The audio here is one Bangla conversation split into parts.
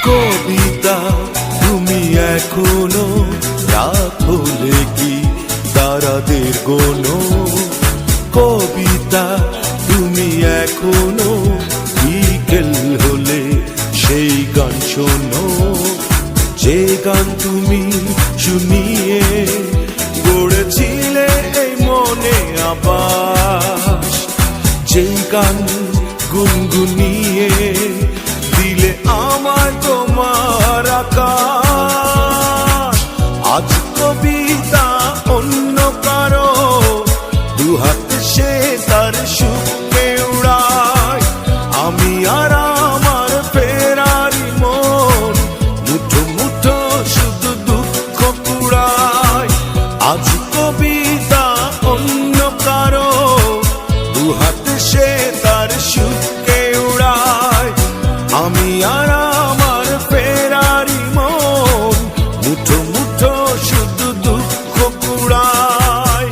কবিতা তুমি এখনো রাখো লেখি তারাদের গোনো, কবিতা তুমি এখনো বিকেল হলে সেই গান শোনো, যে গান তুমি শুনিয়ে গড়েছিলে এই মনে আবাস, যে গান গুনগুনিয়ে দিলে আমার তোমার আকাশ। আজ কবিতা অন্য কারো দুহাত সে তার সুখে উড়ায়, আমি আর আমার ফেরারি মন মুঠো মুঠো শুধু দুঃখ কুড়ায়। আজ কবিতা অন্য কারো দুহাত সে তার সুখে উড়ায়, আমি আর আমার ফেরারি মন মুঠো মুঠো শুধু দুঃখ কুড়ায়।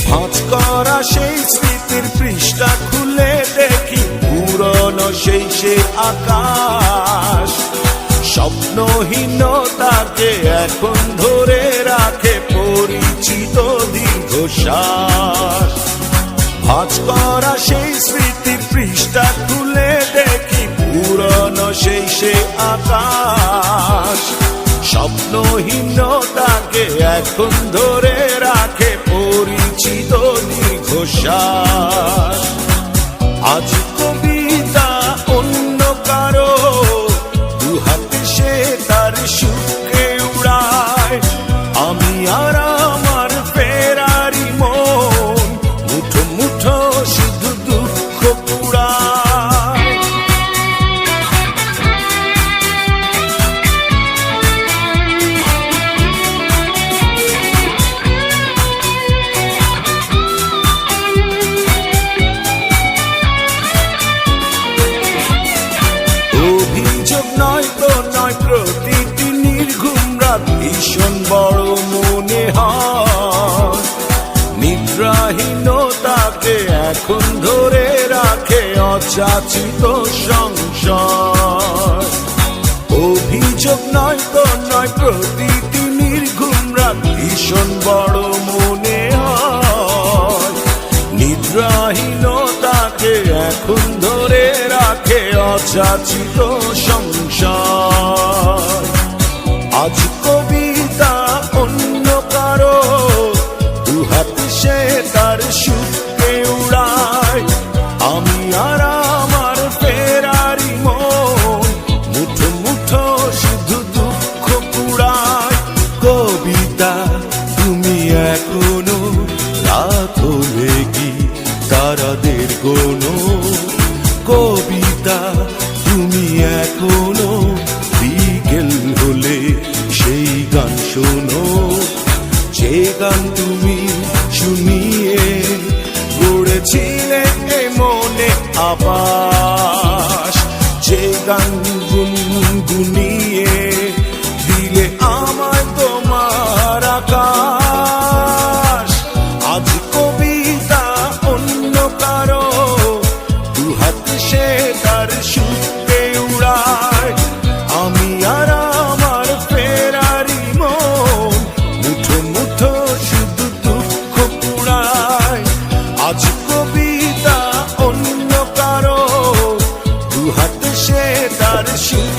ভাঁজ করা সেই স্মৃতির পৃষ্ঠা খুলে দেখি পুরনো সেই সে আকাশ, স্বপ্নহীনতাকে এখন ধরে রাখে পরিচিত দীর্ঘশ্বাস। ভাঁজ করা সেই স্মৃতির পৃষ্ঠা খুলে দেখি পুরনো সেই সে আকাশ, স্বপ্নহীনতাকে এখন ধরে রাখে পরিচিত দীর্ঘশ্বাস। আজ কবিতা অন্য কারো দুহাতে সে তার সুখে উড়ায়, আমি আর আমার ফেরারি মন মুঠো মুঠো শুধু দুঃখ কুড়ায়। অভিযোগ নয় তো নয়, প্রতিটি নির্ঘুম রাত ভীষণ বড় মনে হয়, নিদ্রাহীনতাকে এখন ধরে রাখে অযাচিত সংসার। অভিযোগ নয় তো নয়, প্রতিটি নির্ঘুম রাত ভীষণ বড় মনে হয়, নিদ্রাহীনতাকে এখন ধরে রাখে অযাচিত সংসার। আজ কবিতা অন্য কারো দুহাত সে তার সুখে উড়ায়, আমি আর আমার ফেরারি মন মুঠো মুঠো শুধু দুঃখ কুড়ায়। কবিতা তুমি এখনো রাখো লেখি তারাদের গোনো, কবিতা তুমি এখনো বিকেল হলে সেই গান শোনো, যে গান তুমি শুনিয়ে গড়েছিলে এ মনে আবাস, যে গান গুনগুনিয়ে দিলে আমায় তোমার আকাশ। আজ কবিতা অন্য কারো দুহাত সে তার সুখে উড়ায়, আমি আর আমার ফেরারি মন মুঠো মুঠো শুধু দুঃখ কুড়ায়। আজ কবিতা অন্য কারো দুহাত সে তার সুখ